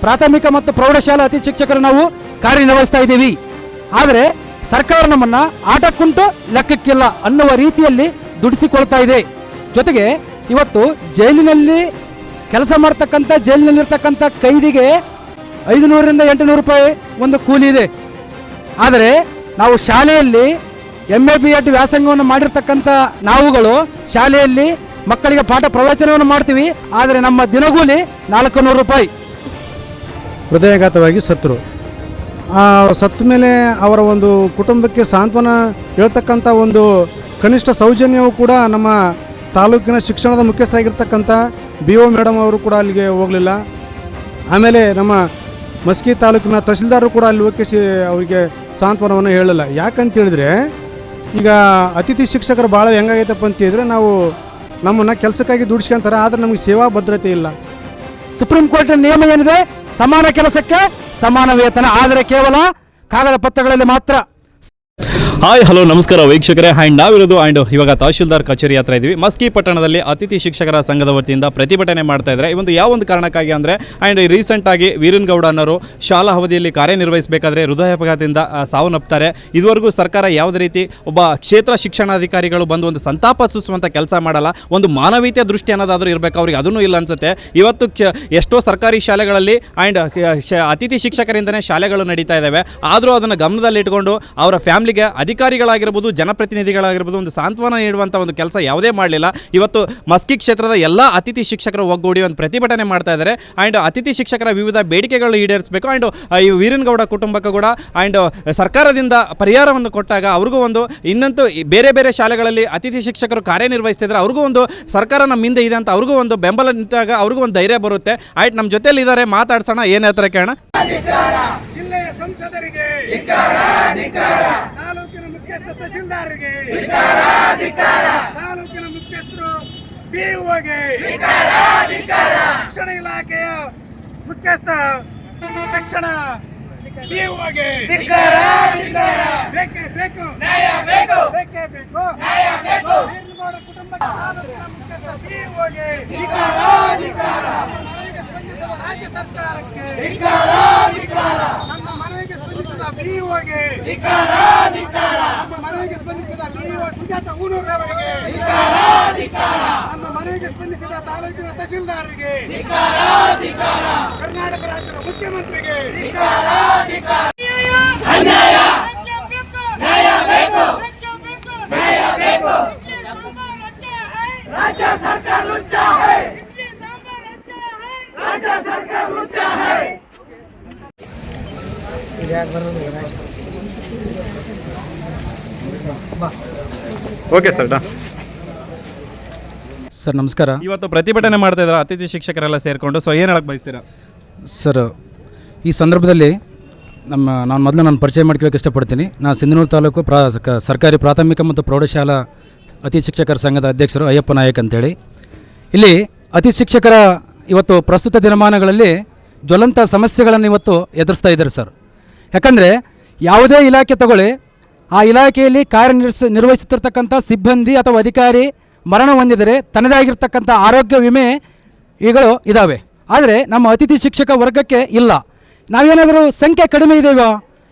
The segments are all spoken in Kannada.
ಪ್ರಾಥಮಿಕ ಮತ್ತು ಪ್ರೌಢಶಾಲಾ ಅತಿ ಶಿಕ್ಷಕರು ನಾವು ಕಾರ್ಯನಿರ್ವಹಿಸ್ತಾ ಇದ್ದೀವಿ. ಆದರೆ ಸರ್ಕಾರ ನಮ್ಮನ್ನ ಆಟಕ್ಕುಂಟು ಲೆಕ್ಕಕ್ಕಿಲ್ಲ ಅನ್ನುವ ರೀತಿಯಲ್ಲಿ ದುಡಿಸಿಕೊಳ್ತಾ ಇದೆ. ಜೊತೆಗೆ ಇವತ್ತು ಜೈಲಿನಲ್ಲಿ ಕೆಲಸ ಮಾಡ್ತಕ್ಕಂಥ ಜೈಲಿನಲ್ಲಿರ್ತಕ್ಕಂಥ ಕೈದಿಗೆ 500ರಿಂದ 800 ರೂಪಾಯಿ ಒಂದು ಕೂಲಿ ಇದೆ. ಆದರೆ ನಾವು ಶಾಲೆಯಲ್ಲಿ MA BEd ವ್ಯಾಸಂಗವನ್ನು ಮಾಡಿರ್ತಕ್ಕಂಥ ನಾವುಗಳು ಶಾಲೆಯಲ್ಲಿ ಮಕ್ಕಳಿಗೆ ಪಾಠ ಪ್ರವಚನವನ್ನು ಮಾಡ್ತೀವಿ. ಆದರೆ ನಮ್ಮ ದಿನಗೂಲಿ 400 ರೂಪಾಯಿ. ಹೃದಯಾಘಾತವಾಗಿ ಸತ್ತರು. ಸತ್ತ ಮೇಲೆ ಅವರ ಒಂದು ಕುಟುಂಬಕ್ಕೆ ಸಾಂತ್ವನ ಹೇಳ್ತಕ್ಕಂಥ ಒಂದು ಕನಿಷ್ಠ ಸೌಜನ್ಯವು ಕೂಡ ನಮ್ಮ ತಾಲೂಕಿನ ಶಿಕ್ಷಣದ ಮುಖ್ಯಸ್ಥರಾಗಿರ್ತಕ್ಕಂಥ BO ಮೇಡಮ್ ಅವರು ಕೂಡ ಅಲ್ಲಿಗೆ ಹೋಗಲಿಲ್ಲ. ಆಮೇಲೆ ನಮ್ಮ ಮಸ್ಕಿ ತಾಲೂಕಿನ ತಹಸೀಲ್ದಾರರು ಕೂಡ ಅಲ್ಲಿ ಹೋಗಿ ಅವರಿಗೆ ಸಾಂತ್ವನವನ್ನು ಹೇಳಲ್ಲ. ಯಾಕಂತ ಹೇಳಿದ್ರೆ ಈಗ ಅತಿಥಿ ಶಿಕ್ಷಕರು ಭಾಳ ಹೆಂಗಾಗೈತಪ್ಪ ಅಂತ ಹೇಳಿದ್ರೆ ನಾವು ನಮ್ಮನ್ನು ಕೆಲಸಕ್ಕಾಗಿ ದುಡಿಸ್ಕೊಂತಾರೆ, ಆದರೆ ನಮಗೆ ಸೇವಾ ಭದ್ರತೆ ಇಲ್ಲ. ಸುಪ್ರೀಂ ಕೋರ್ಟ್ ನಿಯಮ ಏನಿದೆ? ಸಮಾನ ಕೆಲಸಕ್ಕೆ ಸಮಾನ ವೇತನ, ಆದರೆ ಕೇವಲ ಕಾಗದ ಪತ್ರಗಳಲ್ಲಿ ಮಾತ್ರ. ಹಾಯ್ ಹಲೋ ನಮಸ್ಕಾರ ವೀಕ್ಷಕರೇ. ನಾವಿರೋದು ಇವಾಗ ತಹಶೀಲ್ದಾರ್ ಕಚೇರಿ ಹತ್ರ ಇದ್ದೀವಿ. ಮಸ್ಕಿ ಪಟ್ಟಣದಲ್ಲಿ ಅತಿಥಿ ಶಿಕ್ಷಕರ ಸಂಘದ ವತಿಯಿಂದ ಪ್ರತಿಭಟನೆ ಮಾಡ್ತಾ ಇದ್ದಾರೆ. ಯಾವ ಒಂದು ಕಾರಣಕ್ಕಾಗಿ ಅಂದರೆ ರೀಸೆಂಟಾಗಿ ವೀರನಗೌಡ ಅನ್ನೋರು ಶಾಲಾ ಅವಧಿಯಲ್ಲಿ ಕಾರ್ಯನಿರ್ವಹಿಸಬೇಕಾದ್ರೆ ಹೃದಯಾಘಾತದಿಂದ ಸಾವನ್ನಪ್ತಾರೆ. ಇದುವರೆಗೂ ಸರ್ಕಾರ ಯಾವುದೇ ರೀತಿ ಒಬ್ಬ ಕ್ಷೇತ್ರ ಶಿಕ್ಷಣಾಧಿಕಾರಿಗಳು ಬಂದು ಒಂದು ಸಂತಾಪ ಸೂಚಿಸುವಂಥ ಕೆಲಸ ಮಾಡಲ್ಲ. ಒಂದು ಮಾನವೀಯತೆ ದೃಷ್ಟಿ ಅನ್ನೋದಾದರೂ ಇರಬೇಕು ಅವ್ರಿಗೆ, ಅದನ್ನು ಇಲ್ಲ ಅನಿಸುತ್ತೆ. ಇವತ್ತು ಎಷ್ಟೋ ಸರ್ಕಾರಿ ಶಾಲೆಗಳಲ್ಲಿ ಅತಿಥಿ ಶಿಕ್ಷಕರಿಂದನೇ ಶಾಲೆಗಳು ನಡೀತಾ ಇದ್ದಾವೆ. ಆದರೂ ಅದನ್ನು ಗಮನದಲ್ಲಿಟ್ಕೊಂಡು ಅವರ ಫ್ಯಾಮಿಲಿಗೆ ಅಧಿಕಾರಿಗಳಾಗಿರ್ಬೋದು ಜನಪ್ರತಿನಿಧಿಗಳಾಗಿರ್ಬೋದು ಒಂದು ಸಾಂತ್ವನ ನೀಡುವಂಥ ಒಂದು ಕೆಲಸ ಯಾವುದೇ ಮಾಡಲಿಲ್ಲ. ಇವತ್ತು ಮಸ್ಕಿ ಕ್ಷೇತ್ರದ ಎಲ್ಲ ಅತಿಥಿ ಶಿಕ್ಷಕರು ಒಗ್ಗೂಡಿ ಒಂದು ಪ್ರತಿಭಟನೆ ಮಾಡ್ತಾ ಇದ್ದಾರೆ. ಅತಿಥಿ ಶಿಕ್ಷಕರ ವಿವಿಧ ಬೇಡಿಕೆಗಳು ಈಡೇರಿಸಬೇಕು. ಈ ವೀರನಗೌಡ ಕುಟುಂಬಕ್ಕೂ ಕೂಡ ಸರ್ಕಾರದಿಂದ ಪರಿಹಾರವನ್ನು ಕೊಟ್ಟಾಗ ಅವ್ರಿಗೂ ಒಂದು ಇನ್ನಂತೂ ಬೇರೆ ಬೇರೆ ಶಾಲೆಗಳಲ್ಲಿ ಅತಿಥಿ ಶಿಕ್ಷಕರು ಕಾರ್ಯನಿರ್ವಹಿಸ್ತಿದ್ರೆ ಅವ್ರಿಗೂ ಒಂದು ಸರ್ಕಾರ ನಮ್ಮ ಹಿಂದೆ ಇದೆ ಅಂತ ಅವ್ರಿಗೂ ಒಂದು ಬೆಂಬಲ ನಿಂತಾಗ ಅವ್ರಿಗೂ ಒಂದು ಧೈರ್ಯ ಬರುತ್ತೆ. ನಮ್ಮ ಜೊತೆಯಲ್ಲಿ ಇದ್ದಾರೆ, ಮಾತಾಡ್ಸೋಣ, ಏನು ಹೇಳ್ತಾರೆ ಕೇಳೋಣ. ಜಿಲ್ಲೆಯ ಸಂಸದರಿಗೆ, ತಾಲೂಕಿನ ಮುಖ್ಯಸ್ಥ ತಹಸೀಲ್ದಾರ್ಗೆ, ತಾಲೂಕಿನ ಮುಖ್ಯಸ್ಥರು BOಗೆ, ಶಿಕ್ಷಣ ಇಲಾಖೆಯ ಮುಖ್ಯಸ್ಥ ಶಿಕ್ಷಣ BOಗೆ ಬೇಕೇ ಬೇಕು, ನ್ಯಾಯ ಬೇಕು, ಬೇಕೇ ಬೇಕು, ನ್ಯಾಯ ಬೇಕು. ವೀರನಗೌಡ ಕುಟುಂಬಕ್ಕೆ ತಾಲೂಕಿನ ಮುಖ್ಯಸ್ಥ BOಗೆ ಮನವಿಗೆ ಸ್ಪಂದಿಸಿದ ರಾಜ್ಯ ಸರ್ಕಾರಕ್ಕೆ, ನಮ್ಮ ಮನವಿಗೆ ಸ್ಪಂದಿಸಿದ BOಗೆ, ನಮ್ಮ ಮನವಿಗೆ ಸ್ಪಂದಿಸಿದ BO ಸುಜಾತ ಊನೂರವರಿಗೆ, ನಮ್ಮ ಮನವಿಗೆ ಸ್ಪಂದಿಸಿದ ತಾಲೂಕಿನ ತಹಸೀಲ್ದಾರ್ಗೆ, ಕರ್ನಾಟಕ ರಾಜ್ಯದ ಮುಖ್ಯಮಂತ್ರಿಗೆ ಅನ್ಯಾಯ, ನ್ಯಾಯ ಬೇಕು, ನ್ಯಾಯ ಬೇಕು. ರಾಜ್ಯ ಸರ್ಕಾರ ಲುಚ್ಚ ಹೈ, ರಾಜ್ಯ ಸರ್ಕಾರ ಲುಚ್ಚ ಹೈ. Okay sir. ಸರ್ ನಮಸ್ಕಾರ. ಇವತ್ತು ಪ್ರತಿಭಟನೆ ಮಾಡ್ತಾ ಇದ್ದಾರೆ ಅತಿಥಿ ಶಿಕ್ಷಕರೆಲ್ಲ ಸೇರಿಕೊಂಡು. ಸೊ ಏನು ಹೇಳಕ್ಕೆ ಬಯಸ್ತೀರಾ ಸರ್? ಈ ಸಂದರ್ಭದಲ್ಲಿ ನಾನು ಮೊದಲು ಪರಿಚಯ ಮಾಡ್ಕೊಳ್ಳೋಕೆ ಇಷ್ಟಪಡ್ತೀನಿ. ನಾನು ಸಿಂಧನೂರು ತಾಲೂಕು ಸರ್ಕಾರಿ ಪ್ರಾಥಮಿಕ ಮತ್ತು ಪ್ರೌಢಶಾಲಾ ಅತಿಥಿ ಶಿಕ್ಷಕರ ಸಂಘದ ಅಧ್ಯಕ್ಷರು ಅಯ್ಯಪ್ಪ ನಾಯಕ್ ಅಂತೇಳಿ. ಇಲ್ಲಿ ಅತಿಥಿ ಶಿಕ್ಷಕರ ಇವತ್ತು ಪ್ರಸ್ತುತ ದಿನಮಾನಗಳಲ್ಲಿ ಜ್ವಲಂತ ಸಮಸ್ಯೆಗಳನ್ನು ಇವತ್ತು ಎದುರಿಸ್ತಾ ಇದ್ದಾರೆ ಸರ್. ಯಾಕಂದರೆ ಯಾವುದೇ ಇಲಾಖೆ ತಗೊಳ್ಳಿ, ಆ ಇಲಾಖೆಯಲ್ಲಿ ನಿರ್ವಹಿಸುತ್ತಿರ್ತಕ್ಕಂಥ ಸಿಬ್ಬಂದಿ ಅಥವಾ ಅಧಿಕಾರಿ ಮರಣ ಹೊಂದಿದರೆ ತನ್ನದೇ ಆಗಿರ್ತಕ್ಕಂಥ ಆರೋಗ್ಯ ವಿಮೆ ಇವುಗಳು ಇದ್ದಾವೆ. ಆದರೆ ನಮ್ಮ ಅತಿಥಿ ಶಿಕ್ಷಕ ವರ್ಗಕ್ಕೆ ಇಲ್ಲ. ನಾವೇನಾದರೂ ಸಂಖ್ಯೆ ಕಡಿಮೆ ಇದೆಯೋ?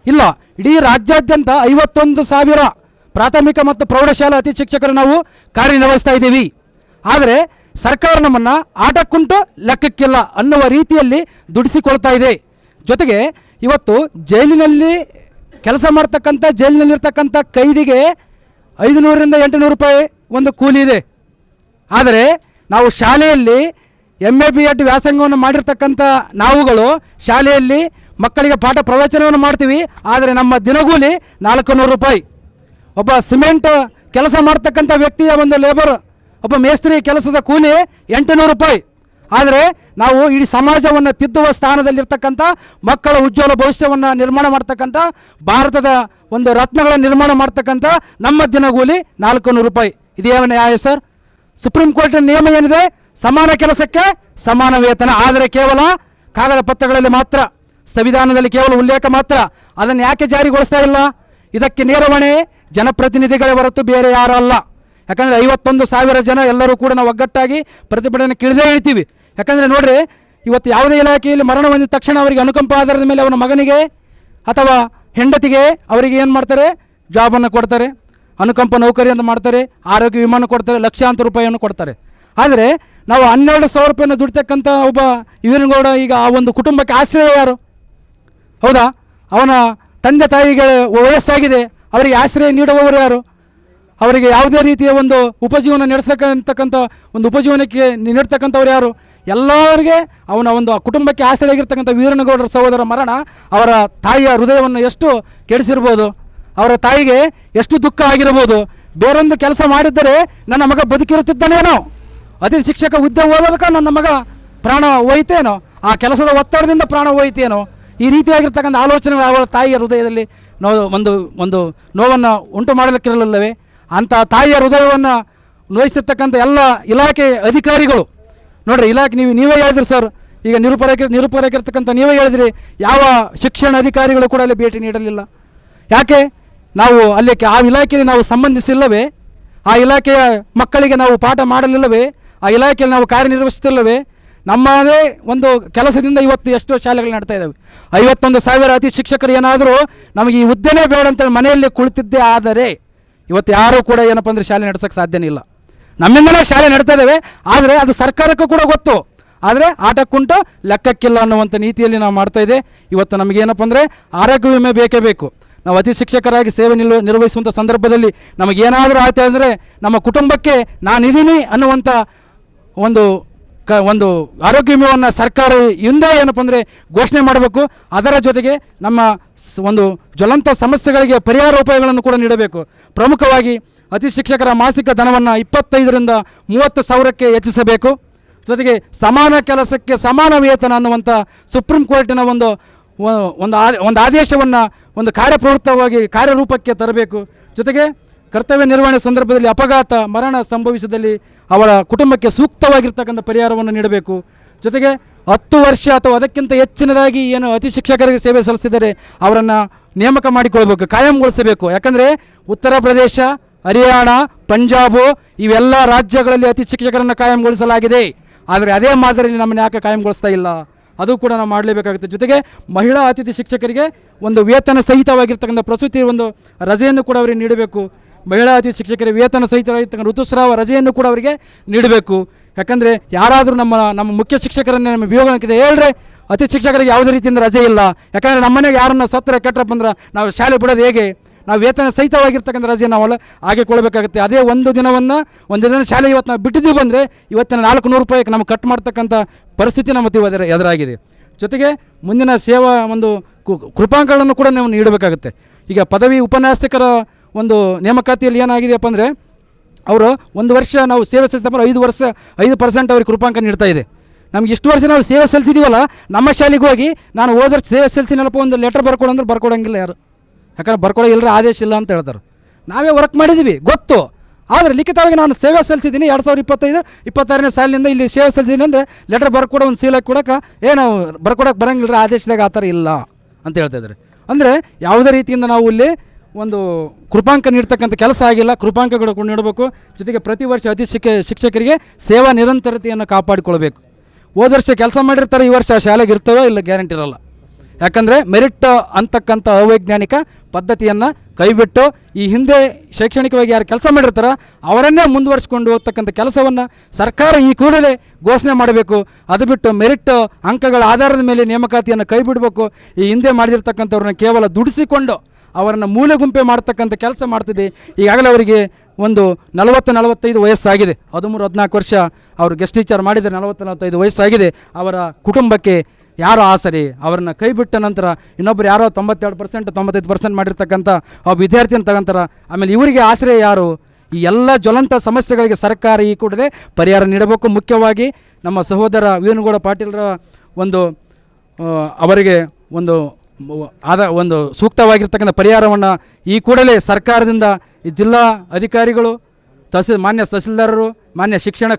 ಇಲ್ಲ. ಇಡೀ ರಾಜ್ಯಾದ್ಯಂತ 51,000 ಪ್ರಾಥಮಿಕ ಮತ್ತು ಪ್ರೌಢಶಾಲಾ ಅತಿಥಿ ಶಿಕ್ಷಕರು ನಾವು ಕಾರ್ಯನಿರ್ವಹಿಸ್ತಾ ಇದ್ದೀವಿ. ಆದರೆ ಸರ್ಕಾರ ನಮ್ಮನ್ನು ಆಟಕ್ಕುಂಟು ಲೆಕ್ಕಕ್ಕಿಲ್ಲ ಅನ್ನುವ ರೀತಿಯಲ್ಲಿ ದುಡಿಸಿಕೊಳ್ತಾ ಇದೆ. ಜೊತೆಗೆ ಇವತ್ತು ಜೈಲಿನಲ್ಲಿ ಕೆಲಸ ಮಾಡ್ತಕ್ಕಂಥ ಜೈಲಿನಲ್ಲಿರ್ತಕ್ಕಂಥ ಕೈದಿಗೆ 500ರಿಂದ 800 ರೂಪಾಯಿ ಒಂದು ಕೂಲಿ ಇದೆ. ಆದರೆ ನಾವು ಶಾಲೆಯಲ್ಲಿ MA BEd ವ್ಯಾಸಂಗವನ್ನು ಮಾಡಿರ್ತಕ್ಕಂಥ ನಾವುಗಳು ಶಾಲೆಯಲ್ಲಿ ಮಕ್ಕಳಿಗೆ ಪಾಠ ಪ್ರವಚನವನ್ನು ಮಾಡ್ತೀವಿ. ಆದರೆ ನಮ್ಮ ದಿನಗೂಲಿ 400 ರೂಪಾಯಿ. ಒಬ್ಬ ಸಿಮೆಂಟ್ ಕೆಲಸ ಮಾಡ್ತಕ್ಕಂಥ ವ್ಯಕ್ತಿಯ ಒಂದು ಲೇಬರ್, ಒಬ್ಬ ಮೇಸ್ತ್ರಿ ಕೆಲಸದ ಕೂಲಿ 800 ರೂಪಾಯಿ. ಆದರೆ ನಾವು ಇಡೀ ಸಮಾಜವನ್ನು ತಿದ್ದುವ ಸ್ಥಾನದಲ್ಲಿರ್ತಕ್ಕಂಥ ಮಕ್ಕಳ ಉಜ್ವಲ ಭವಿಷ್ಯವನ್ನು ನಿರ್ಮಾಣ ಮಾಡ್ತಕ್ಕಂಥ ಭಾರತದ ಒಂದು ರತ್ನಗಳ ನಿರ್ಮಾಣ ಮಾಡ್ತಕ್ಕಂಥ ನಮ್ಮ ದಿನಗೂಲಿ 400 ರೂಪಾಯಿ. ಇದೇನು ನ್ಯಾಯ ಸರ್? ಸುಪ್ರೀಂ ಕೋರ್ಟ್ ನಿಯಮ ಏನಿದೆ? ಸಮಾನ ಕೆಲಸಕ್ಕೆ ಸಮಾನ ವೇತನ, ಆದರೆ ಕೇವಲ ಕಾಗದ ಪತ್ರಗಳಲ್ಲಿ ಮಾತ್ರ, ಸಂವಿಧಾನದಲ್ಲಿ ಕೇವಲ ಉಲ್ಲೇಖ ಮಾತ್ರ. ಅದನ್ನು ಯಾಕೆ ಜಾರಿಗೊಳಿಸ್ತಾ ಇಲ್ಲ? ಇದಕ್ಕೆ ನೇರ ಹೊಣೆ ಜನಪ್ರತಿನಿಧಿಗಳೇ ಹೊರತು ಬೇರೆ ಯಾರೂ ಅಲ್ಲ. ಯಾಕಂದರೆ 51,000 ಜನ ಎಲ್ಲರೂ ಕೂಡ ನಾವು ಒಗ್ಗಟ್ಟಾಗಿ ಪ್ರತಿಭಟನೆ ಕಿಳಿದೇ ಹೇಳ್ತೀವಿ. ಯಾಕಂದರೆ ನೋಡ್ರಿ, ಇವತ್ತು ಯಾವುದೇ ಇಲಾಖೆಯಲ್ಲಿ ಮರಣ ಹೊಂದಿದ ತಕ್ಷಣ ಅವರಿಗೆ ಅನುಕಂಪ ಆಧಾರದ ಮೇಲೆ ಅವನ ಮಗನಿಗೆ ಅಥವಾ ಹೆಂಡತಿಗೆ ಅವರಿಗೆ ಏನು ಮಾಡ್ತಾರೆ, ಜಾಬನ್ನು ಕೊಡ್ತಾರೆ, ಅನುಕಂಪ ನೌಕರಿ ಅಂತ ಮಾಡ್ತಾರೆ, ಆರೋಗ್ಯ ವಿಮಾನ ಕೊಡ್ತಾರೆ, ಲಕ್ಷಾಂತರ ರೂಪಾಯಿಯನ್ನು ಕೊಡ್ತಾರೆ. ಆದರೆ ನಾವು 12,000 ರೂಪಾಯಿನ ದುಡಿತಕ್ಕಂಥ ಒಬ್ಬ ವೀರನಗೌಡ ಈಗ ಆ ಒಂದು ಕುಟುಂಬಕ್ಕೆ ಆಶ್ರಯ ಯಾರು? ಹೌದಾ? ಅವನ ತಂದೆ ತಾಯಿಗೆ ವಯಸ್ಸಾಗಿದೆ, ಅವರಿಗೆ ಆಶ್ರಯ ನೀಡುವವರು ಯಾರು? ಅವರಿಗೆ ಯಾವುದೇ ರೀತಿಯ ಒಂದು ಉಪಜೀವನ ನಡೆಸತಕ್ಕಂಥ ಒಂದು ಉಪಜೀವನಕ್ಕೆ ನೀಡ್ತಕ್ಕಂಥವ್ರು ಯಾರು? ಎಲ್ಲರಿಗೆ ಅವನ ಒಂದು ಕುಟುಂಬಕ್ಕೆ ಆಶ್ರಯ ಆಗಿರ್ತಕ್ಕಂಥ ವೀರನಗೌಡರ ಸಹೋದರ ಮರಣ ಅವರ ತಾಯಿಯ ಹೃದಯವನ್ನು ಎಷ್ಟು ಕೆಡಿಸಿರ್ಬೋದು, ಅವರ ತಾಯಿಗೆ ಎಷ್ಟು ದುಃಖ ಆಗಿರ್ಬೋದು. ಬೇರೊಂದು ಕೆಲಸ ಮಾಡಿದ್ದರೆ ನನ್ನ ಮಗ ಬದುಕಿರುತ್ತಿದ್ದಾನೇನೋ, ಅತಿಥಿ ಶಿಕ್ಷಕ ಹುದ್ದೆ ಓದೋದಕ್ಕೆ ನನ್ನ ಮಗ ಪ್ರಾಣ ಹೋಯ್ತೇನೋ, ಆ ಕೆಲಸದ ಒತ್ತಡದಿಂದ ಪ್ರಾಣ ಹೋಯ್ತೇನೋ, ಈ ರೀತಿಯಾಗಿರ್ತಕ್ಕಂಥ ಆಲೋಚನೆಗಳು ಅವರ ತಾಯಿಯ ಹೃದಯದಲ್ಲಿ ಒಂದು ನೋವನ್ನು ಉಂಟು ಮಾಡಲಿಕ್ಕಿರಲಿಲ್ಲವೇ? ಅಂಥ ತಾಯಿಯ ಹೃದಯವನ್ನು ನೋಯಿಸಿರ್ತಕ್ಕಂಥ ಎಲ್ಲ ಇಲಾಖೆ ಅಧಿಕಾರಿಗಳು ನೋಡ್ರಿ, ಇಲಾಖೆ ನೀವೇ ಹೇಳಿದ್ರಿ ಸರ್, ಈಗ ನಿರೂಪರಾಗಿರ್ತಕ್ಕಂಥ ನೀವೇ ಹೇಳಿದ್ರಿ, ಯಾವ ಶಿಕ್ಷಣ ಅಧಿಕಾರಿಗಳು ಕೂಡ ಅಲ್ಲಿ ಭೇಟಿ ನೀಡಲಿಲ್ಲ. ಯಾಕೆ? ನಾವು ಅಲ್ಲಿ ಆ ಇಲಾಖೆಯಲ್ಲಿ ನಾವು ಸಂಬಂಧಿಸಿಲ್ಲವೇ? ಆ ಇಲಾಖೆಯ ಮಕ್ಕಳಿಗೆ ನಾವು ಪಾಠ ಮಾಡಲಿಲ್ಲವೇ? ಆ ಇಲಾಖೆಯಲ್ಲಿ ನಾವು ಕಾರ್ಯನಿರ್ವಹಿಸುತ್ತಿಲ್ಲವೇ? ನಮ್ಮದೇ ಒಂದು ಕೆಲಸದಿಂದ ಇವತ್ತು ಎಷ್ಟೋ ಶಾಲೆಗಳು ನಡ್ತಾ ಇದ್ದಾವೆ. 51,000 ಅತಿ ಶಿಕ್ಷಕರು ಏನಾದರೂ ನಮಗೆ ಈ ಹುದ್ದೆನೇ ಬೇಡ ಅಂತೇಳಿ ಮನೆಯಲ್ಲಿ ಕುಳಿತಿದ್ದೇ ಆದರೆ ಇವತ್ತು ಯಾರೂ ಕೂಡ ಏನಪ್ಪ ಅಂದರೆ ಶಾಲೆ ನಡೆಸೋಕ್ಕೆ ಸಾಧ್ಯನೇ ಇಲ್ಲ. ನಮ್ಮಿಂದಲೇ ಶಾಲೆ ನಡ್ತಾ ಇದ್ದಾವೆ, ಆದರೆ ಅದು ಸರ್ಕಾರಕ್ಕೂ ಕೂಡ ಗೊತ್ತು, ಆದರೆ ಆಟಕ್ಕುಂಟು ಲೆಕ್ಕಕ್ಕಿಲ್ಲ ಅನ್ನುವಂಥ ನೀತಿಯಲ್ಲಿ ನಾವು ಮಾಡ್ತಾ ಇದೆ. ಇವತ್ತು ನಮಗೇನಪ್ಪ ಅಂದರೆ ಆರೋಗ್ಯ ವಿಮೆ ಬೇಕೇ ಬೇಕು. ನಾವು ಅತಿ ಶಿಕ್ಷಕರಾಗಿ ಸೇವೆ ನಿರ್ವಹಿಸುವಂಥ ಸಂದರ್ಭದಲ್ಲಿ ನಮಗೇನಾದರೂ ಆಯ್ತು ಅಂದರೆ ನಮ್ಮ ಕುಟುಂಬಕ್ಕೆ ನಾನಿದ್ದೀನಿ ಅನ್ನುವಂಥ ಒಂದು ಆರೋಗ್ಯ ವಿಮೆಯನ್ನು ಸರ್ಕಾರ ಹಿಂದೆ ಏನಪ್ಪ ಅಂದರೆ ಘೋಷಣೆ ಮಾಡಬೇಕು. ಅದರ ಜೊತೆಗೆ ನಮ್ಮ ಒಂದು ಜ್ವಲಂತ ಸಮಸ್ಯೆಗಳಿಗೆ ಪರಿಹಾರ ಉಪಾಯಗಳನ್ನು ಕೂಡ ನೀಡಬೇಕು. ಪ್ರಮುಖವಾಗಿ ಅತಿ ಶಿಕ್ಷಕರ ಮಾಸಿಕ ಧನವನ್ನು 25,000ರಿಂದ 30,000ಕ್ಕೆ ಹೆಚ್ಚಿಸಬೇಕು. ಜೊತೆಗೆ ಸಮಾನ ಕೆಲಸಕ್ಕೆ ಸಮಾನ ವೇತನ ಅನ್ನುವಂಥ ಸುಪ್ರೀಂ ಕೋರ್ಟಿನ ಒಂದು ಆದೇಶವನ್ನು ಒಂದು ಕಾರ್ಯರೂಪಕ್ಕೆ ತರಬೇಕು. ಜೊತೆಗೆ ಕರ್ತವ್ಯ ನಿರ್ವಹಣೆ ಸಂದರ್ಭದಲ್ಲಿ ಅಪಘಾತ ಮರಣ ಸಂಭವಿಸಿದಲ್ಲಿ ಅವರ ಕುಟುಂಬಕ್ಕೆ ಸೂಕ್ತವಾಗಿರ್ತಕ್ಕಂಥ ಪರಿಹಾರವನ್ನು ನೀಡಬೇಕು. ಜೊತೆಗೆ 10 ವರ್ಷ ಅಥವಾ ಅದಕ್ಕಿಂತ ಹೆಚ್ಚಿನದಾಗಿ ಏನು ಅತಿ ಶಿಕ್ಷಕರಿಗೆ ಸೇವೆ ಸಲ್ಲಿಸಿದರೆ ಅವರನ್ನು ನೇಮಕ ಮಾಡಿಕೊಳ್ಬೇಕು, ಕಾಯಂಗೊಳಿಸಬೇಕು. ಯಾಕಂದರೆ ಉತ್ತರ ಪ್ರದೇಶ, ಹರಿಯಾಣ, ಪಂಜಾಬು ಇವೆಲ್ಲ ರಾಜ್ಯಗಳಲ್ಲಿ ಅತಿ ಶಿಕ್ಷಕರನ್ನು ಕಾಯಂಗೊಳಿಸಲಾಗಿದೆ. ಆದರೆ ಅದೇ ಮಾದರಿಯಲ್ಲಿ ನಮ್ಮನ್ನು ಯಾಕೆ ಕಾಯಂಗೊಳಿಸ್ತಾ ಇಲ್ಲ? ಅದು ಕೂಡ ನಾವು ಮಾಡಲೇಬೇಕಾಗುತ್ತೆ. ಜೊತೆಗೆ ಮಹಿಳಾ ಅತಿಥಿ ಶಿಕ್ಷಕರಿಗೆ ಒಂದು ವೇತನ ಸಹಿತವಾಗಿರ್ತಕ್ಕಂಥ ಪ್ರಸೂತಿ ಒಂದು ರಜೆಯನ್ನು ಕೂಡ ಅವರಿಗೆ ನೀಡಬೇಕು. ಮಹಿಳಾ ಅತಿಥಿ ಶಿಕ್ಷಕರಿಗೆ ವೇತನ ಸಹಿತವಾಗಿರ್ತಕ್ಕಂಥ ಋತುಸ್ರಾವ ರಜೆಯನ್ನು ಕೂಡ ಅವರಿಗೆ ನೀಡಬೇಕು. ಯಾಕಂದರೆ ಯಾರಾದರೂ ನಮ್ಮ ಮುಖ್ಯ ಶಿಕ್ಷಕರನ್ನೇ ನಮ್ಮ ವಿಯೋಗಕ್ಕೆ ಹೇಳ್ರೆ ಅತಿಥಿ ಶಿಕ್ಷಕರಿಗೆ ಯಾವುದೇ ರೀತಿಯಿಂದ ರಜೆ ಇಲ್ಲ. ಯಾಕಂದರೆ ನಮ್ಮನೆಗೆ ಯಾರನ್ನ ಸತ್ತರೆ ಕೆಟ್ಟಪ್ಪ ಅಂದ್ರೆ ನಾವು ಶಾಲೆ ಬಿಡೋದು ಹೇಗೆ? ನಾವು ವೇತನ ಸಹಿತವಾಗಿರ್ತಕ್ಕಂಥ ರಜೆ ನಾವೆಲ್ಲ ಹಾಗೆ ಕೊಡಬೇಕಾಗುತ್ತೆ. ಅದೇ ಒಂದು ದಿನ ಶಾಲೆ ಇವತ್ತು ನಾವು ಬಿಟ್ಟಿದ್ದೀವಿ ಬಂದರೆ ಇವತ್ತಿನ 400 ರೂಪಾಯಿಗೆ ನಮಗೆ ಕಟ್ ಮಾಡ್ತಕ್ಕಂಥ ಪರಿಸ್ಥಿತಿ ನಮ್ಮ ಎದುರಾಗಿದೆ. ಜೊತೆಗೆ ಮುಂದಿನ ಸೇವಾ ಒಂದು ಕೃಪಾಂಕಗಳನ್ನು ಕೂಡ ನಾವು ನೀಡಬೇಕಾಗುತ್ತೆ. ಈಗ ಪದವಿ ಉಪನ್ಯಾಸಕರ ಒಂದು ನೇಮಕಾತಿಯಲ್ಲಿ ಏನಾಗಿದೆಯಪ್ಪ ಅಂದರೆ ಅವರು 1 ವರ್ಷ ನಾವು ಸೇವೆ ಸಲ್ಲಿಸಿದ್ರೆ 5% ಅವ್ರಿಗೆ ಕೃಪಾಂಕ ನೀಡ್ತಾ ಇದೆ. ನಮ್ಗೆ ಇಷ್ಟು ವರ್ಷ ನಾವು ಸೇವೆ ಸಲ್ಲಿಸಿದ್ದೀವಲ್ಲ, ನಮ್ಮ ಶಾಲೆಗೆ ಹೋಗಿ ನಾನು ಹೋದ ವರ್ಷ ಸೇವೆ ಸಲ್ಲಿಸಿನಲ್ಲಪ್ಪ ಒಂದು ಲೆಟರ್ ಬರ್ಕೊಡು ಅಂದ್ರೆ ಬರ್ಕೊಡಂಗಿಲ್ಲ ಯಾರು. ಯಾಕಂದ್ರೆ ಬರ್ಕೊಡೋ ಇಲ್ಲರೆ ಆದೇಶ ಇಲ್ಲ ಅಂತ ಹೇಳ್ತಾರೆ. ನಾವೇ ವರ್ಕ್ ಮಾಡಿದ್ದೀವಿ ಗೊತ್ತು, ಆದರೆ ಲಿಖಿತವಾಗಿ ನಾನು ಸೇವೆ ಸಲ್ಲಿಸಿದ್ದೀನಿ 2025-26ನೇ ಸಾಲಿನಿಂದ ಇಲ್ಲಿ ಸೇವೆ ಸಲ್ಲಿಸಿದ್ದೀನಿ ಅಂದರೆ ಲೆಟರ್ ಬರ್ಕೊಡೋ ಒಂದು ಸೀಲಾಗಿ ಕೊಡೋಕೆ ನಾವು ಬರ್ಕೊಡೋಕೆ ಬರೋಂಗಿಲ್ಲ, ಆದೇಶದಾಗ ಆ ಥರ ಇಲ್ಲ ಅಂತ ಹೇಳ್ತಾಯಿದ್ದಾರೆ. ಅಂದರೆ ಯಾವುದೇ ರೀತಿಯಿಂದ ನಾವು ಇಲ್ಲಿ ಒಂದು ಕೃಪಾಂಕ ನೀಡ್ತಕ್ಕಂಥ ಕೆಲಸ ಆಗಿಲ್ಲ, ಕೃಪಾಂಕಗಳು ಕೂಡ ನೀಡಬೇಕು. ಜೊತೆಗೆ ಪ್ರತಿ ವರ್ಷ ಅತಿ ಶಿಕ್ಷಕರಿಗೆ ಸೇವಾ ನಿರಂತರತೆಯನ್ನು ಕಾಪಾಡಿಕೊಳ್ಬೇಕು. ಹೋದ ವರ್ಷ ಕೆಲಸ ಮಾಡಿರ್ತಾರೆ, ಈ ವರ್ಷ ಶಾಲೆಗೆ ಇರ್ತವೆ ಇಲ್ಲ ಗ್ಯಾರಂಟಿ ಇರಲ್ಲ. ಯಾಕಂದರೆ ಮೆರಿಟ್ ಅಂತಕ್ಕಂಥ ಅವೈಜ್ಞಾನಿಕ ಪದ್ಧತಿಯನ್ನು ಕೈಬಿಟ್ಟು ಈ ಹಿಂದೆ ಶೈಕ್ಷಣಿಕವಾಗಿ ಯಾರು ಕೆಲಸ ಮಾಡಿರ್ತಾರೋ ಅವರನ್ನೇ ಮುಂದುವರಿಸ್ಕೊಂಡು ಹೋಗ್ತಕ್ಕಂಥ ಕೆಲಸವನ್ನು ಸರ್ಕಾರ ಈ ಕೂಡಲೇ ಘೋಷಣೆ ಮಾಡಬೇಕು. ಅದು ಬಿಟ್ಟು ಮೆರಿಟ್ ಅಂಕಗಳ ಆಧಾರದ ಮೇಲೆ ನೇಮಕಾತಿಯನ್ನು ಕೈ ಬಿಡಬೇಕು. ಈ ಹಿಂದೆ ಮಾಡಿರ್ತಕ್ಕಂಥವ್ರನ್ನ ಕೇವಲ ದುಡಿಸಿಕೊಂಡು ಅವರನ್ನು ಮೂಲೆ ಗುಂಪೆ ಮಾಡ್ತಕ್ಕಂಥ ಕೆಲಸ ಮಾಡ್ತಿದೆ. ಈಗಾಗಲೇ ಅವರಿಗೆ ಒಂದು 40-45 ವಯಸ್ಸಾಗಿದೆ, 13-14 ವರ್ಷ ಅವರು ಗೆಸ್ಟ್ ಟೀಚರ್ ಮಾಡಿದರೆ 40-45 ವಯಸ್ಸಾಗಿದೆ. ಅವರ ಕುಟುಂಬಕ್ಕೆ ಯಾರೋ ಆಸರೆ ಅವರನ್ನು ಕೈ ಬಿಟ್ಟ ನಂತರ ಇನ್ನೊಬ್ಬರು ಯಾರೋ 92% 95% ಮಾಡಿರ್ತಕ್ಕಂಥ ವಿದ್ಯಾರ್ಥಿಯನ್ನು ತಗೊಂತಾರೆ. ಆಮೇಲೆ ಇವರಿಗೆ ಆಶ್ರಯ ಯಾರು? ಈ ಎಲ್ಲ ಜ್ವಲಂತ ಸಮಸ್ಯೆಗಳಿಗೆ ಸರ್ಕಾರ ಈ ಕೂಡಲೇ ಪರಿಹಾರ ನೀಡಬೇಕು. ಮುಖ್ಯವಾಗಿ ನಮ್ಮ ಸಹೋದರ ವೀರನಗೌಡ ಪಾಟೀಲರ ಅವರಿಗೆ ಒಂದು ಸೂಕ್ತವಾಗಿರ್ತಕ್ಕಂಥ ಪರಿಹಾರವನ್ನು ಈ ಕೂಡಲೇ ಸರ್ಕಾರದಿಂದ ಈ ಜಿಲ್ಲಾ ಅಧಿಕಾರಿಗಳು, ಮಾನ್ಯ ತಹಸೀಲ್ದಾರರು, ಮಾನ್ಯ ಶಿಕ್ಷಣ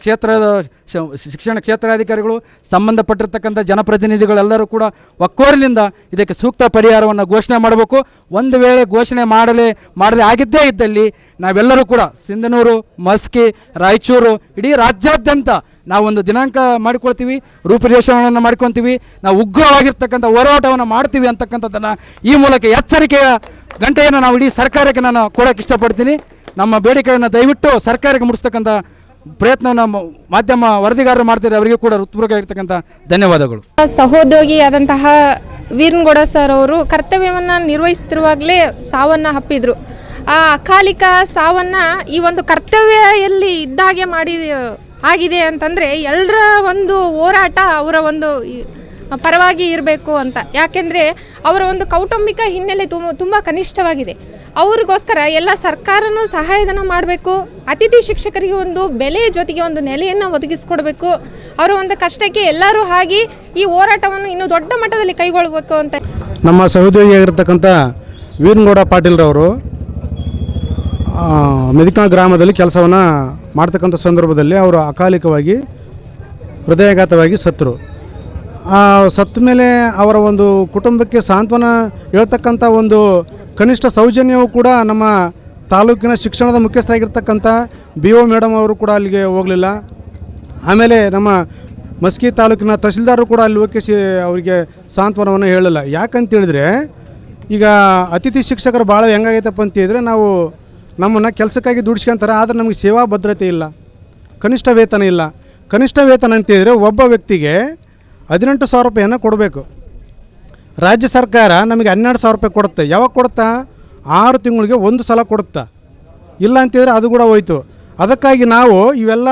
ಕ್ಷೇತ್ರಾಧಿಕಾರಿಗಳು, ಸಂಬಂಧಪಟ್ಟಿರ್ತಕ್ಕಂಥ ಜನಪ್ರತಿನಿಧಿಗಳೆಲ್ಲರೂ ಕೂಡ ಒಕ್ಕೊರಲಿಂದ ಇದಕ್ಕೆ ಸೂಕ್ತ ಪರಿಹಾರವನ್ನು ಘೋಷಣೆ ಮಾಡಬೇಕು. ಒಂದು ವೇಳೆ ಘೋಷಣೆ ಮಾಡದೆ ಆಗಿದ್ದೇ ಇದ್ದಲ್ಲಿ ನಾವೆಲ್ಲರೂ ಕೂಡ ಸಿಂಧನೂರು, ಮಸ್ಕಿ, ರಾಯಚೂರು, ಇಡೀ ರಾಜ್ಯಾದ್ಯಂತ ನಾವೊಂದು ದಿನಾಂಕ ಮಾಡಿಕೊಳ್ತೀವಿ, ರೂಪುರೇಷೆಯನ್ನು ಮಾಡ್ಕೊತೀವಿ, ನಾವು ಉಗ್ರವಾಗಿರ್ತಕ್ಕಂಥ ಹೋರಾಟವನ್ನು ಮಾಡ್ತೀವಿ ಅಂತಕ್ಕಂಥದ್ದನ್ನು ಈ ಮೂಲಕ ಎಚ್ಚರಿಕೆಯ ಗಂಟೆಯನ್ನು ನಾವು ಇಡೀ ಸರ್ಕಾರಕ್ಕೆ ನಾನು ಕೊಡೋಕ್ಕೆ ಇಷ್ಟಪಡ್ತೀನಿ. ನಮ್ಮ ಬೇಡಿಕೆಯನ್ನು ದಯವಿಟ್ಟು ಸರ್ಕಾರಕ್ಕೆ ಮುಟ್ಟಿಸ್ತಕ್ಕಂಥ ಪ್ರಯತ್ನವನ್ನು ಮಾಧ್ಯಮ ವರದಿಗಾರರು ಮಾಡ್ತಾರೆ, ಅವರಿಗೆ ಕೂಡ ಹೃತ್ಪೂರ್ವಕವಾಗಿರ್ತಕ್ಕಂಥ ಧನ್ಯವಾದಗಳು. ಸಹೋದ್ಯೋಗಿಯಾದಂತಹ ವೀರನಗೌಡ ಸರ್ ಅವರು ಕರ್ತವ್ಯವನ್ನು ನಿರ್ವಹಿಸ್ತಿರುವಾಗಲೇ ಸಾವನ್ನು ಅಪ್ಪಿದ್ರು. ಆ ಅಕಾಲಿಕ ಸಾವನ್ನು ಈ ಒಂದು ಕರ್ತವ್ಯ ಎಲ್ಲಿ ಇದ್ದಾಗೆ ಆಗಿದೆ ಅಂತಂದರೆ ಎಲ್ಲರ ಒಂದು ಹೋರಾಟ ಅವರ ಒಂದು ಪರವಾಗಿ ಇರಬೇಕು ಅಂತ. ಯಾಕೆಂದರೆ ಅವರ ಒಂದು ಕೌಟುಂಬಿಕ ಹಿನ್ನೆಲೆ ತುಂಬ ಕನಿಷ್ಠವಾಗಿದೆ. ಅವ್ರಿಗೋಸ್ಕರ ಎಲ್ಲ ಸರ್ಕಾರನೂ ಸಹಾಯಧನ ಮಾಡಬೇಕು, ಅತಿಥಿ ಶಿಕ್ಷಕರಿಗೆ ಒಂದು ಬೆಲೆ ಜೊತೆಗೆ ಒಂದು ನೆಲೆಯನ್ನು ಒದಗಿಸ್ಕೊಡ್ಬೇಕು. ಅವರ ಒಂದು ಕಷ್ಟಕ್ಕೆ ಎಲ್ಲರೂ ಆಗಿ ಈ ಹೋರಾಟವನ್ನು ಇನ್ನೂ ದೊಡ್ಡ ಮಟ್ಟದಲ್ಲಿ ಕೈಗೊಳ್ಳಬೇಕು ಅಂತ. ನಮ್ಮ ಸಹೋದ್ಯೋಗಿಯಾಗಿರ್ತಕ್ಕಂಥ ವೀರನಗೌಡ ಪಾಟೀಲ್ರವರು ಮೆದಿಕಣ ಗ್ರಾಮದಲ್ಲಿ ಕೆಲಸವನ್ನು ಮಾಡ್ತಕ್ಕಂಥ ಸಂದರ್ಭದಲ್ಲಿ ಅವರು ಅಕಾಲಿಕವಾಗಿ ಹೃದಯಾಘಾತವಾಗಿ ಸತ್ತರು. ಸತ್ತ ಮೇಲೆ ಅವರ ಒಂದು ಕುಟುಂಬಕ್ಕೆ ಸಾಂತ್ವನ ಹೇಳ್ತಕ್ಕಂಥ ಒಂದು ಕನಿಷ್ಠ ಸೌಜನ್ಯವು ಕೂಡ ನಮ್ಮ ತಾಲೂಕಿನ ಶಿಕ್ಷಣದ ಮುಖ್ಯಸ್ಥರಾಗಿರ್ತಕ್ಕಂಥ BO ಮೇಡಮ್ ಅವರು ಕೂಡ ಅಲ್ಲಿಗೆ ಹೋಗಲಿಲ್ಲ. ಆಮೇಲೆ ನಮ್ಮ ಮಸ್ಕಿ ತಾಲೂಕಿನ ತಹಸೀಲ್ದಾರರು ಕೂಡ ಅಲ್ಲಿ ಹೋಗಿ ಅವರಿಗೆ ಸಾಂತ್ವನವನ್ನು ಹೇಳಲಿಲ್ಲ. ಯಾಕಂತ ಹೇಳಿದ್ರೆ ಈಗ ಅತಿಥಿ ಶಿಕ್ಷಕರು ಭಾಳ ಹೆಂಗಾಗೈತಪ್ಪ ಅಂತೇಳಿದರೆ ನಾವು ನಮ್ಮನ್ನು ಕೆಲಸಕ್ಕಾಗಿ ದುಡಿಸ್ಕೊಂತಾರೆ, ಆದರೆ ನಮಗೆ ಸೇವಾ ಭದ್ರತೆ ಇಲ್ಲ, ಕನಿಷ್ಠ ವೇತನ ಇಲ್ಲ. ಕನಿಷ್ಠ ವೇತನ ಅಂತೇಳಿದರೆ ಒಬ್ಬ ವ್ಯಕ್ತಿಗೆ 18,000 ರೂಪಾಯಿಯನ್ನು ಕೊಡಬೇಕು. ರಾಜ್ಯ ಸರ್ಕಾರ ನಮಗೆ 12,000 ರೂಪಾಯಿ ಕೊಡುತ್ತೆ. ಯಾವಾಗ ಕೊಡುತ್ತಾ? 6 ತಿಂಗಳಿಗೆ ಒಂದು ಸಲ ಕೊಡುತ್ತಾ. ಇಲ್ಲ ಅಂತೇಳಿದ್ರೆ ಅದು ಕೂಡ ಹೋಯ್ತು. ಅದಕ್ಕಾಗಿ ನಾವು ಇವೆಲ್ಲ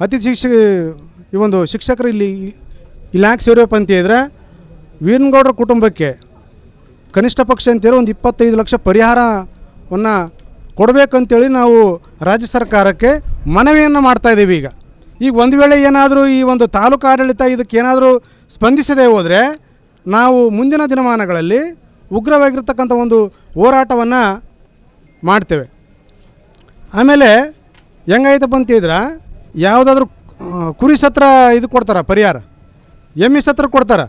ಅತಿಥಿ ಈ ಒಂದು ಶಿಕ್ಷಕರು ಇಲ್ಲಿ ಯಾಕೆ ಸೇರಿವಪ್ಪ ಅಂತೇಳಿದ್ರೆ ವೀರನಗೌಡರ ಕುಟುಂಬಕ್ಕೆ ಕನಿಷ್ಠ ಪಕ್ಷ ಅಂತೇಳಿ ಒಂದು 25 ಲಕ್ಷ ಪರಿಹಾರವನ್ನು ಕೊಡಬೇಕಂತೇಳಿ ನಾವು ರಾಜ್ಯ ಸರ್ಕಾರಕ್ಕೆ ಮನವಿಯನ್ನು ಮಾಡ್ತಾಯಿದ್ದೀವಿ. ಈಗ ಒಂದು ವೇಳೆ ಏನಾದರೂ ಈ ಒಂದು ತಾಲೂಕು ಆಡಳಿತ ಇದಕ್ಕೆ ಏನಾದರೂ ಸ್ಪಂದಿಸದೇ ಹೋದರೆ ನಾವು ಮುಂದಿನ ದಿನಮಾನಗಳಲ್ಲಿ ಉಗ್ರವಾಗಿರ್ತಕ್ಕಂಥ ಒಂದು ಹೋರಾಟವನ್ನು ಮಾಡ್ತೇವೆ. ಆಮೇಲೆ ಹೆಂಗಾಯ್ತಪ್ಪ ಅಂತಿದ್ರೆ ಯಾವುದಾದ್ರೂ ಕುರಿ ಸತ್ರ ಇದು ಕೊಡ್ತಾರೆ ಪರಿಹಾರ, ಎಮ್ಮೆ ಸತ್ರ ಕೊಡ್ತಾರೆ,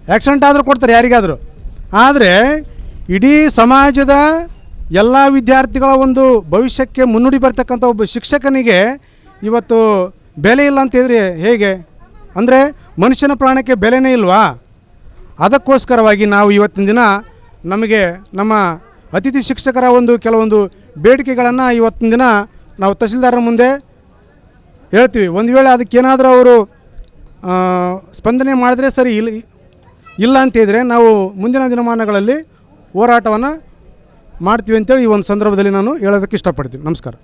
ಆ್ಯಕ್ಸಿಡೆಂಟ್ ಆದರೂ ಕೊಡ್ತಾರೆ ಯಾರಿಗಾದರೂ. ಆದರೆ ಇಡೀ ಸಮಾಜದ ಎಲ್ಲ ವಿದ್ಯಾರ್ಥಿಗಳ ಒಂದು ಭವಿಷ್ಯಕ್ಕೆ ಮುನ್ನುಡಿ ಬರ್ತಕ್ಕಂಥ ಒಬ್ಬ ಶಿಕ್ಷಕನಿಗೆ ಇವತ್ತು ಬೆಲೆ ಇಲ್ಲ ಅಂತೇಳಿದ್ರೆ ಹೇಗೆ? ಅಂದರೆ ಮನುಷ್ಯನ ಪ್ರಾಣಕ್ಕೆ ಬೆಲೆನೇ ಇಲ್ವಾ? ಅದಕ್ಕೋಸ್ಕರವಾಗಿ ನಾವು ಇವತ್ತಿನ ದಿನ ನಮಗೆ ನಮ್ಮ ಅತಿಥಿ ಶಿಕ್ಷಕರ ಒಂದು ಕೆಲವೊಂದು ಬೇಡಿಕೆಗಳನ್ನು ಇವತ್ತಿನ ದಿನ ನಾವು ತಹಸೀಲ್ದಾರರ ಮುಂದೆ ಹೇಳ್ತೀವಿ. ಒಂದು ವೇಳೆ ಅದಕ್ಕೇನಾದರೂ ಅವರು ಸ್ಪಂದನೆ ಮಾಡಿದ್ರೆ ಸರಿ, ಇಲ್ಲ ಅಂತೇಳಿದರೆ ನಾವು ಮುಂದಿನ ದಿನಮಾನಗಳಲ್ಲಿ ಹೋರಾಟವನ್ನು ಮಾಡ್ತೀವಿ ಅಂತೇಳಿ ಈ ಒಂದು ಸಂದರ್ಭದಲ್ಲಿ ನಾನು ಹೇಳೋದಕ್ಕೆ ಇಷ್ಟಪಡ್ತೀನಿ. ನಮಸ್ಕಾರ.